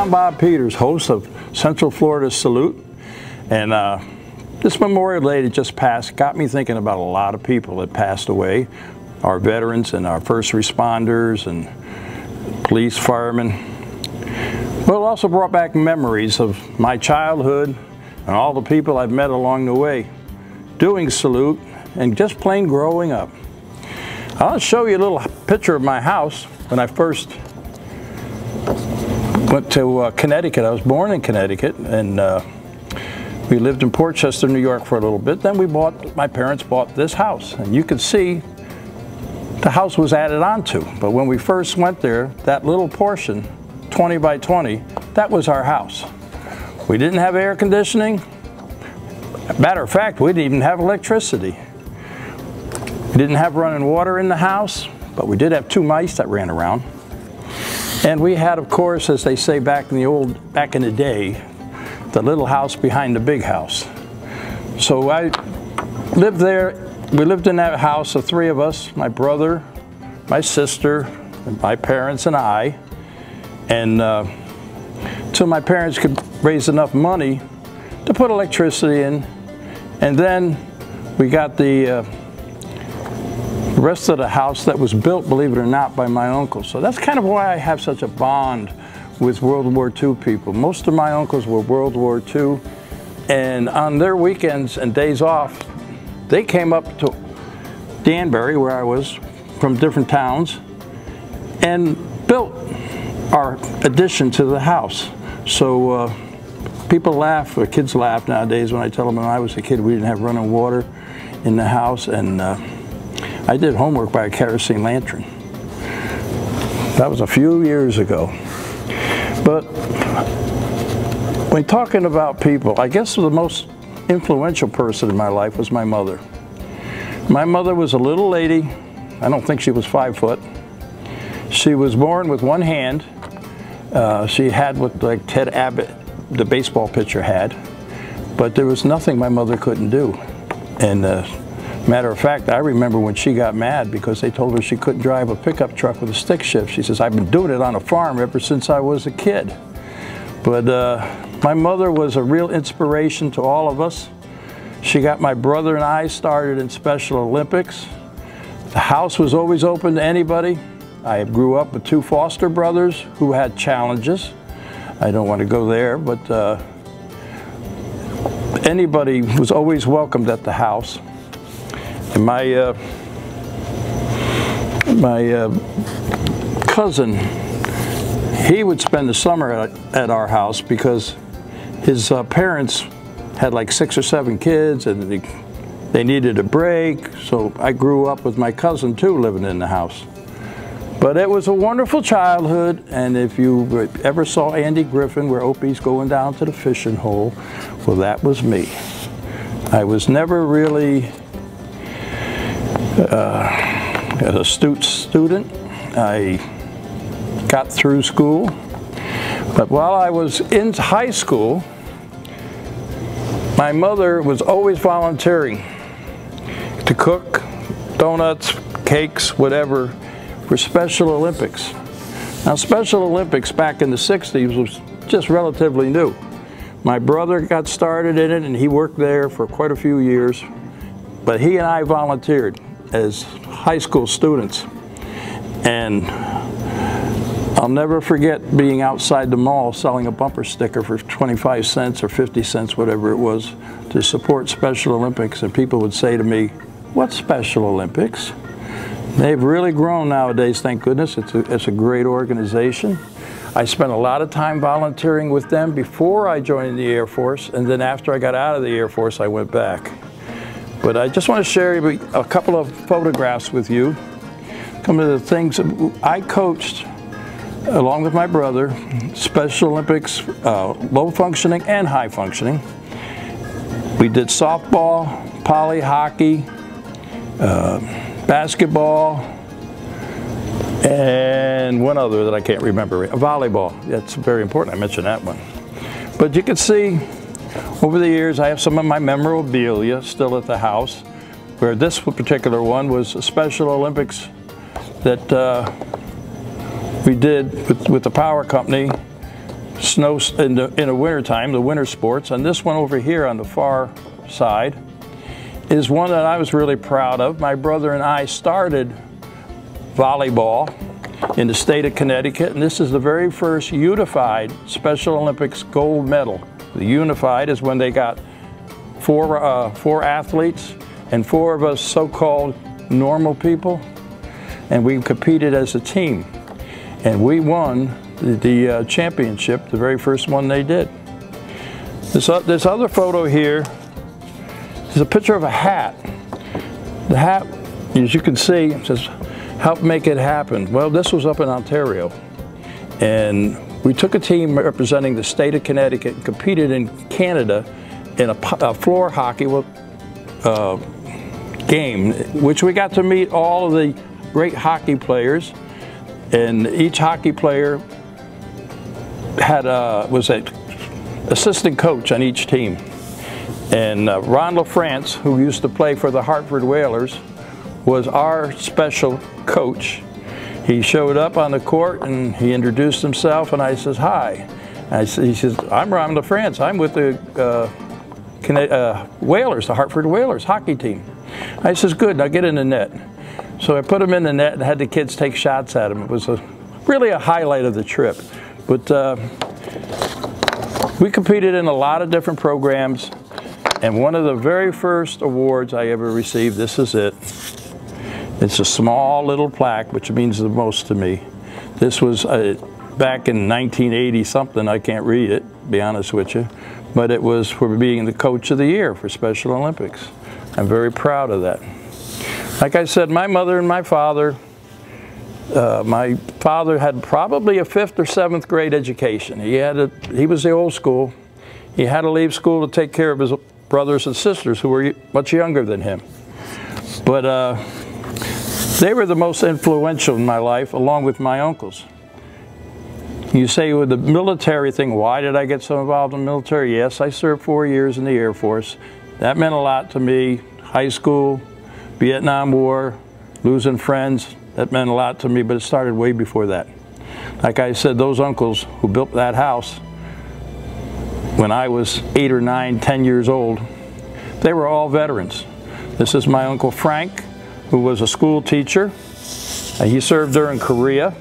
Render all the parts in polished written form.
I'm Bob Peters, host of Central Florida's Salute, and this Memorial Day that just passed got me thinking about a lot of people that passed away, our veterans and our first responders and police, firemen. Well, it also brought back memories of my childhood and all the people I've met along the way doing Salute and just plain growing up. I'll show you a little picture of my house when I first went to Connecticut. I was born in Connecticut, and we lived in Portchester, New York for a little bit. Then my parents bought this house, and you can see the house was added onto. But when we first went there, that little portion, 20 by 20, that was our house. We didn't have air conditioning. Matter of fact, we didn't even have electricity. We didn't have running water in the house, but we did have 2 mice that ran around. And we had, of course, as they say back in the day, the little house behind the big house. So I lived there. We lived in that house, the 3 of us, my brother, my sister, my parents, and I. And till my parents could raise enough money to put electricity in. And then we got the rest of the house that was built, believe it or not, by my uncle. So that's kind of why I have such a bond with World War II people. Most of my uncles were World War II, and on their weekends and days off, they came up to Danbury, where I was, from different towns, and built our addition to the house. So people laugh, or kids laugh nowadays when I tell them when I was a kid we didn't have running water in the house, and I did homework by a kerosene lantern. That was a few years ago. But when talking about people, I guess the most influential person in my life was my mother. My mother was a little lady. I don't think she was 5 foot. She was born with one hand. She had what like Ted Abbott, the baseball pitcher, had. But there was nothing my mother couldn't do. And matter of fact, I remember when she got mad because they told her she couldn't drive a pickup truck with a stick shift. She says, I've been doing it on a farm ever since I was a kid. But my mother was a real inspiration to all of us. She got my brother and I started in Special Olympics. The house was always open to anybody. I grew up with 2 foster brothers who had challenges. I don't want to go there, but anybody was always welcomed at the house. And my cousin, he would spend the summer at our house because his parents had like 6 or 7 kids, and they needed a break. So I grew up with my cousin too, living in the house. But it was a wonderful childhood, and if you ever saw Andy Griffin where Opie's going down to the fishing hole, well, that was me. I was never really an astute student. I got through school, but while I was in high school, my mother was always volunteering to cook donuts, cakes, whatever, for Special Olympics. Now, Special Olympics back in the 60s was just relatively new. My brother got started in it, and he worked there for quite a few years, but he and I volunteered as high school students. And I'll never forget being outside the mall selling a bumper sticker for 25 cents or 50 cents, whatever it was, to support Special Olympics. And people would say to me, "What's Special Olympics?" They've really grown nowadays, thank goodness. It's a great organization. I spent a lot of time volunteering with them before I joined the Air Force, and then after I got out of the Air Force, I went back. But I just want to share a couple of photographs with you. Some of the things I coached, along with my brother, Special Olympics, low functioning and high functioning. We did softball, poly hockey, basketball, and one other that I can't remember, volleyball. That's very important, I mentioned that one. But you can see over the years I have some of my memorabilia still at the house, where this particular one was a Special Olympics that we did with the power company snow in the winter time, the winter sports. And this one over here on the far side is one that I was really proud of. My brother and I started volleyball in the state of Connecticut, and this is the very first unified Special Olympics gold medal. The unified is when they got four athletes and 4 of us so-called normal people, and we competed as a team. And we won the championship, the very first one they did. This other photo here is a picture of a hat. The hat, as you can see, says, "Help make it happen." Well, this was up in Ontario. And we took a team representing the state of Connecticut and competed in Canada in a floor hockey game, which we got to meet all of the great hockey players. And each hockey player was an assistant coach on each team. And Ron LaFrance, who used to play for the Hartford Whalers, was our special coach. He showed up on the court and he introduced himself, and I says, "Hi." He says, "I'm Ron LaFrance. I'm with the Whalers, the Hartford Whalers hockey team." I says, "Good, now get in the net." So I put him in the net and had the kids take shots at him. It was really a highlight of the trip. But we competed in a lot of different programs, and one of the very first awards I ever received, this is it. It's a small little plaque, which means the most to me. This was back in 1980 something. I can't read it, to be honest with you, but it was for being the coach of the year for Special Olympics. I'm very proud of that. Like I said, my mother and my father had probably a 5th or 7th grade education. He was the old school. He had to leave school to take care of his brothers and sisters who were much younger than him. But they were the most influential in my life, along with my uncles. You say with the military thing, why did I get so involved in the military? Yes, I served 4 years in the Air Force. That meant a lot to me. High school, Vietnam War, losing friends, that meant a lot to me, but it started way before that. Like I said, those uncles who built that house when I was 8 or 9, 10 years old, they were all veterans. This is my Uncle Frank, who was a school teacher. He served during Korea.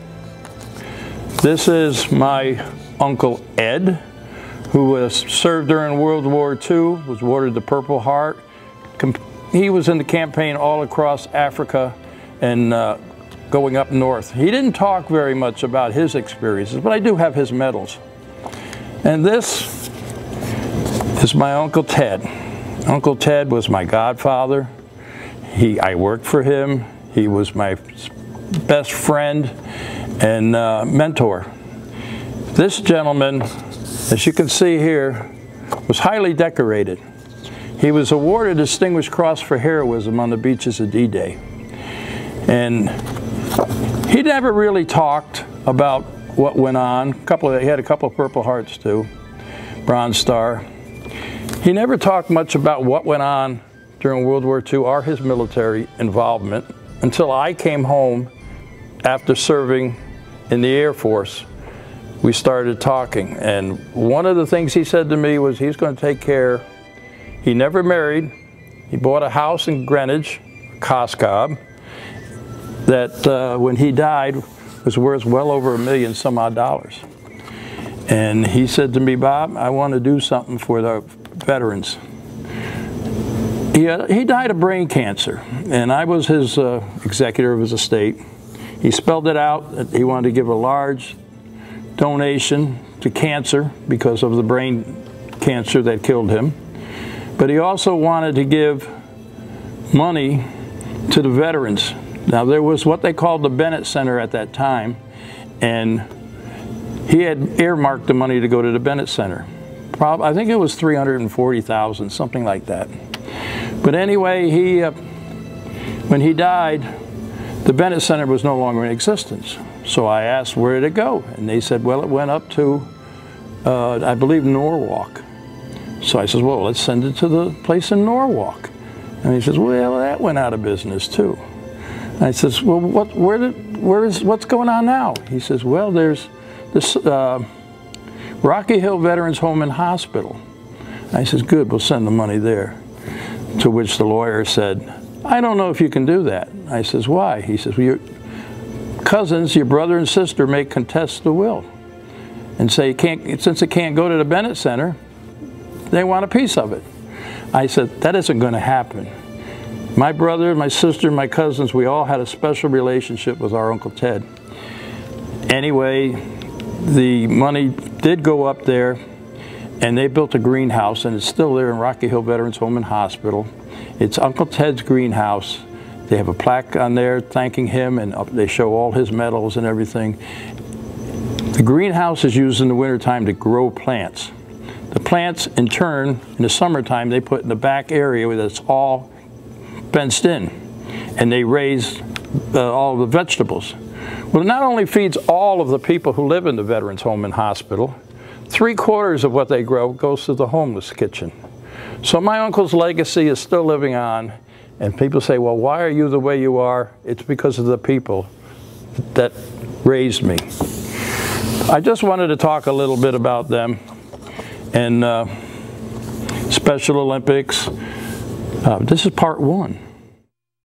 This is my Uncle Ed, who served during World War II, was awarded the Purple Heart. He was in the campaign all across Africa and going up north. He didn't talk very much about his experiences, but I do have his medals. And this is my Uncle Ted. Uncle Ted was my godfather. I worked for him. He was my best friend and mentor. This gentleman, as you can see here, was highly decorated. He was awarded a Distinguished Cross for heroism on the beaches of D-Day. And he never really talked about what went on. He had a couple of Purple Hearts too, Bronze Star. He never talked much about what went on during World War II or his military involvement until I came home after serving in the Air Force. We started talking, and one of the things he said to me was he's going to take care. He never married. He bought a house in Greenwich, Coscob, that when he died was worth well over $1 million some odd. And he said to me, "Bob, I want to do something for the veterans." He died of brain cancer, and I was his executor of his estate. He spelled it out that he wanted to give a large donation to cancer because of the brain cancer that killed him. But he also wanted to give money to the veterans. Now, there was what they called the Bennett Center at that time, and he had earmarked the money to go to the Bennett Center. I think it was $340,000, something like that. But anyway, when he died, the Bennett Center was no longer in existence. So I asked, where did it go? And they said, well, it went up to, I believe, Norwalk. So I said, well, let's send it to the place in Norwalk. And he says, well, that went out of business too. And I says, well, what's going on now? He says, well, there's this, we're Rocky Hill Veterans Home and Hospital. I says, good, we'll send the money there. To which the lawyer said, I don't know if you can do that. I says, why? He says, well, your cousins, your brother and sister may contest the will and say, since it can't go to the Bennett Center, they want a piece of it. I said, that isn't going to happen. My brother, my sister, my cousins, we all had a special relationship with our Uncle Ted. Anyway, the money did go up there, and they built a greenhouse, and it's still there in Rocky Hill Veterans Home and Hospital. It's Uncle Ted's greenhouse. They have a plaque on there thanking him, and they show all his medals and everything. The greenhouse is used in the wintertime to grow plants. The plants, in turn, in the summertime, they put in the back area where it's all fenced in, and they raise all the vegetables. Well, it not only feeds all of the people who live in the Veterans Home and Hospital, 3/4 of what they grow goes to the homeless kitchen. So my uncle's legacy is still living on, and people say, well, why are you the way you are? It's because of the people that raised me. I just wanted to talk a little bit about them and Special Olympics. This is part 1.